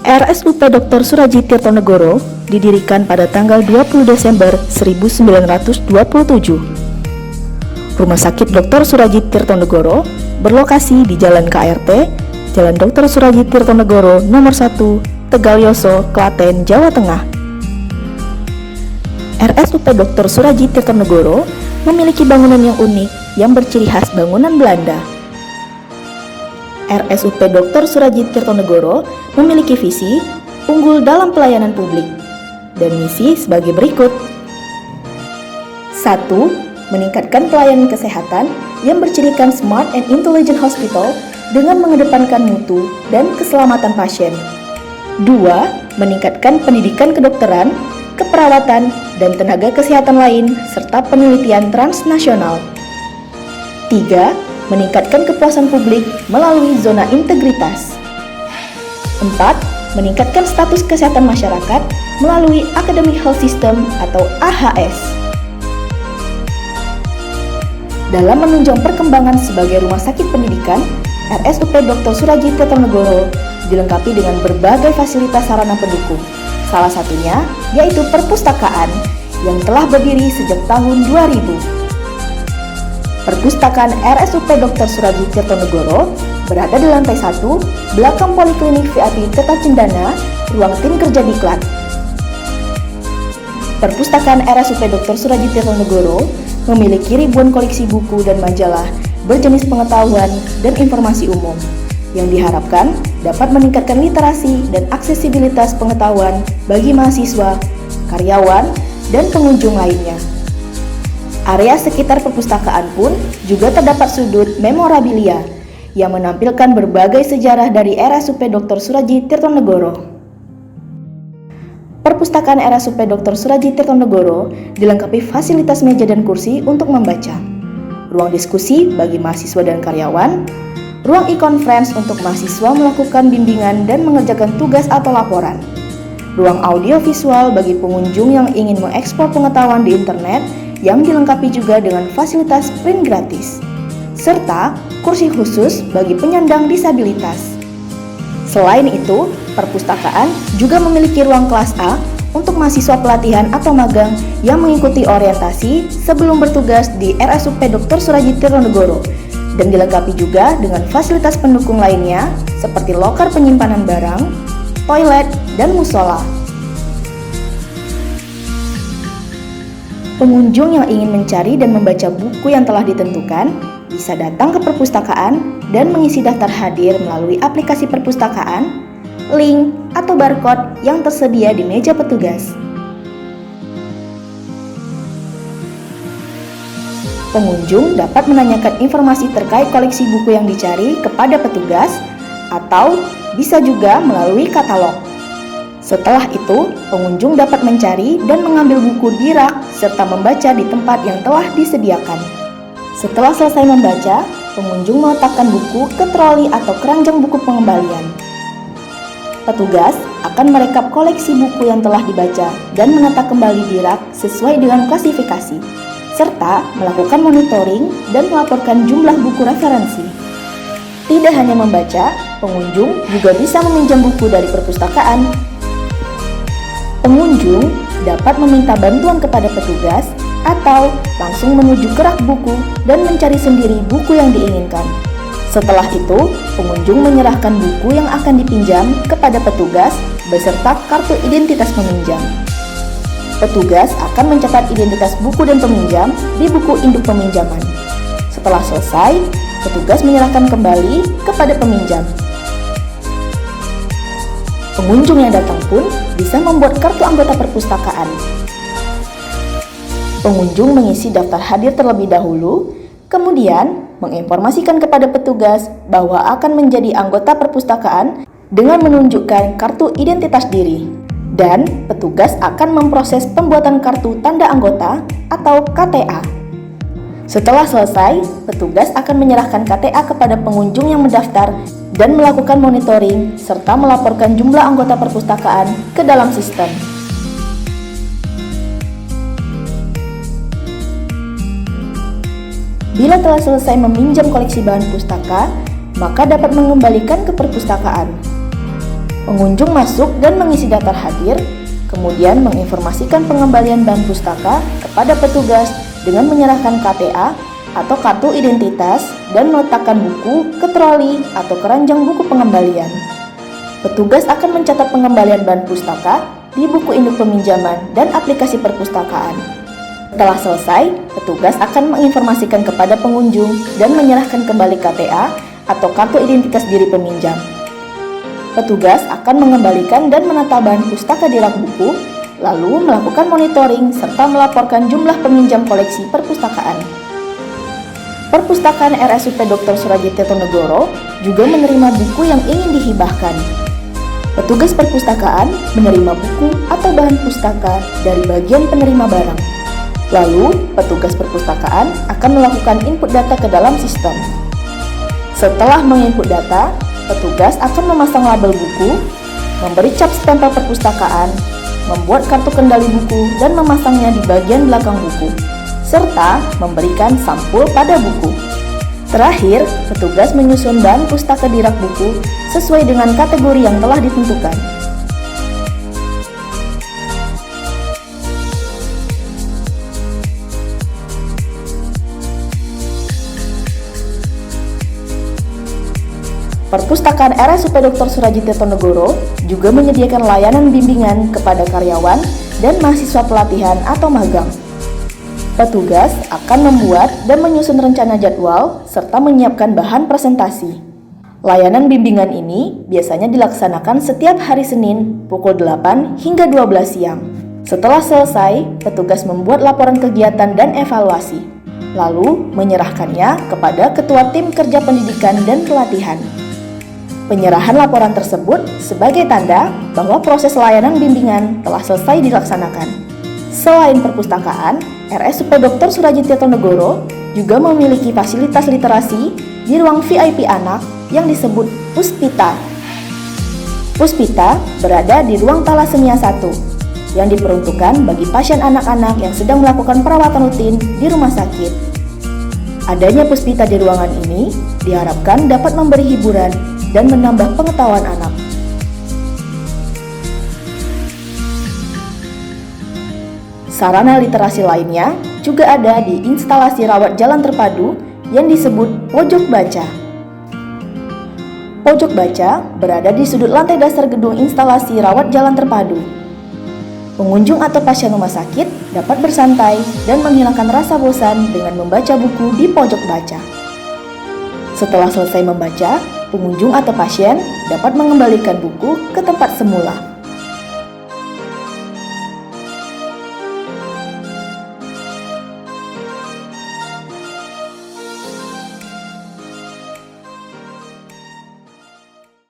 RSUP Dr. Surajit Tirtonegoro didirikan pada tanggal 20 Desember 1927. Rumah Sakit Dr. Surajit Tirtonegoro berlokasi di Jalan KRT, Jalan Dr. Surajit Tirtonegoro Nomor 1, Tegalyoso, Klaten, Jawa Tengah. RSUP Dr. Surajit Tirtonegoro memiliki bangunan yang unik yang berciri khas bangunan Belanda. RSUP Dr. Surajit Tirtonegoro memiliki visi unggul dalam pelayanan publik dan misi sebagai berikut. 1. Meningkatkan pelayanan kesehatan yang bercirikan smart and intelligent hospital dengan mengedepankan mutu dan keselamatan pasien. 2. Meningkatkan pendidikan kedokteran, keperawatan, dan tenaga kesehatan lain serta penelitian transnasional. 3. Meningkatkan kepuasan publik melalui zona integritas. 4. Meningkatkan status kesehatan masyarakat melalui Academic Health System atau AHS. Dalam menunjang perkembangan sebagai rumah sakit pendidikan, RSUP Dr. Surajit Tirtonegoro dilengkapi dengan berbagai fasilitas sarana pendukung. Salah satunya yaitu perpustakaan yang telah berdiri sejak tahun 2000. Perpustakaan RSUP Dr. Surajit Tirtonegoro berada di lantai 1, belakang Poliklinik VIP Teta Cendana, ruang tim kerja Diklat. Perpustakaan RSUP Dr. Surajit Tirtonegoro memiliki ribuan koleksi buku dan majalah berjenis pengetahuan dan informasi umum yang diharapkan dapat meningkatkan literasi dan aksesibilitas pengetahuan bagi mahasiswa, karyawan, dan pengunjung lainnya. Area sekitar perpustakaan pun juga terdapat sudut memorabilia yang menampilkan berbagai sejarah dari RSUP Dr. Surajit Tirtonegoro. Perpustakaan RSUP Dr. Surajit Tirtonegoro dilengkapi fasilitas meja dan kursi untuk membaca, ruang diskusi bagi mahasiswa dan karyawan, ruang e-conference untuk mahasiswa melakukan bimbingan dan mengerjakan tugas atau laporan, ruang audio visual bagi pengunjung yang ingin mengekspor pengetahuan di internet yang dilengkapi juga dengan fasilitas print gratis, serta kursi khusus bagi penyandang disabilitas. Selain itu, perpustakaan juga memiliki ruang kelas A untuk mahasiswa pelatihan atau magang yang mengikuti orientasi sebelum bertugas di RSUP Dr. Surajit Tirtonegoro dan dilengkapi juga dengan fasilitas pendukung lainnya seperti loker penyimpanan barang, toilet, dan musola. Pengunjung yang ingin mencari dan membaca buku yang telah ditentukan bisa datang ke perpustakaan dan mengisi daftar hadir melalui aplikasi perpustakaan, link, atau barcode yang tersedia di meja petugas. Pengunjung dapat menanyakan informasi terkait koleksi buku yang dicari kepada petugas atau bisa juga melalui katalog. Setelah itu, pengunjung dapat mencari dan mengambil buku di rak serta membaca di tempat yang telah disediakan. Setelah selesai membaca, pengunjung meletakkan buku ke troli atau keranjang buku pengembalian. Petugas akan merekap koleksi buku yang telah dibaca dan menata kembali di rak sesuai dengan klasifikasi, serta melakukan monitoring dan melaporkan jumlah buku referensi. Tidak hanya membaca, pengunjung juga bisa meminjam buku dari perpustakaan. Pengunjung dapat meminta bantuan kepada petugas atau langsung menuju ke rak buku dan mencari sendiri buku yang diinginkan. Setelah itu, pengunjung menyerahkan buku yang akan dipinjam kepada petugas beserta kartu identitas peminjam. Petugas akan mencatat identitas buku dan peminjam di buku induk peminjaman. Setelah selesai, petugas menyerahkan kembali kepada peminjam. Pengunjung yang datang pun bisa membuat kartu anggota perpustakaan. Pengunjung mengisi daftar hadir terlebih dahulu, kemudian menginformasikan kepada petugas bahwa akan menjadi anggota perpustakaan dengan menunjukkan kartu identitas diri. Dan petugas akan memproses pembuatan kartu tanda anggota atau KTA. Setelah selesai, petugas akan menyerahkan KTA kepada pengunjung yang mendaftar dan melakukan monitoring serta melaporkan jumlah anggota perpustakaan ke dalam sistem. Bila telah selesai meminjam koleksi bahan pustaka, maka dapat mengembalikan ke perpustakaan. Pengunjung masuk dan mengisi daftar hadir, kemudian menginformasikan pengembalian bahan pustaka kepada petugas dengan menyerahkan KTA atau kartu identitas dan meletakkan buku ke troli atau keranjang buku pengembalian. Petugas akan mencatat pengembalian bahan pustaka di buku induk peminjaman dan aplikasi perpustakaan. Setelah selesai, petugas akan menginformasikan kepada pengunjung dan menyerahkan kembali KTA atau kartu identitas diri peminjam. Petugas akan mengembalikan dan menata bahan pustaka di rak buku, lalu melakukan monitoring serta melaporkan jumlah peminjam koleksi perpustakaan. Perpustakaan RSUP Dr. Surajit Tirtonegoro juga menerima buku yang ingin dihibahkan. Petugas perpustakaan menerima buku atau bahan pustaka dari bagian penerima barang. Lalu, petugas perpustakaan akan melakukan input data ke dalam sistem. Setelah menginput data, petugas akan memasang label buku, memberi cap stempel perpustakaan, membuat kartu kendali buku dan memasangnya di bagian belakang buku, serta memberikan sampul pada buku. Terakhir, petugas menyusun bahan pustaka di rak buku sesuai dengan kategori yang telah ditentukan. Perpustakaan RSUP Dr. Surajit Tirtonegoro juga menyediakan layanan bimbingan kepada karyawan dan mahasiswa pelatihan atau magang. Petugas akan membuat dan menyusun rencana jadwal serta menyiapkan bahan presentasi. Layanan bimbingan ini biasanya dilaksanakan setiap hari Senin pukul 8 hingga 12 siang. Setelah selesai, petugas membuat laporan kegiatan dan evaluasi, lalu menyerahkannya kepada Ketua Tim Kerja Pendidikan dan Pelatihan. Penyerahan laporan tersebut sebagai tanda bahwa proses layanan bimbingan telah selesai dilaksanakan. Selain perpustakaan, RSUP Dr. Surajit Tirtonegoro juga memiliki fasilitas literasi di ruang VIP anak yang disebut Puspita. Puspita berada di ruang Thalassemia 1 yang diperuntukkan bagi pasien anak-anak yang sedang melakukan perawatan rutin di rumah sakit. Adanya Puspita di ruangan ini diharapkan dapat memberi hiburan dan menambah pengetahuan anak. Sarana literasi lainnya juga ada di instalasi rawat jalan terpadu yang disebut Pojok Baca. Pojok Baca berada di sudut lantai dasar gedung instalasi rawat jalan terpadu. Pengunjung atau pasien rumah sakit dapat bersantai dan menghilangkan rasa bosan dengan membaca buku di Pojok Baca. Setelah selesai membaca, pengunjung atau pasien dapat mengembalikan buku ke tempat semula.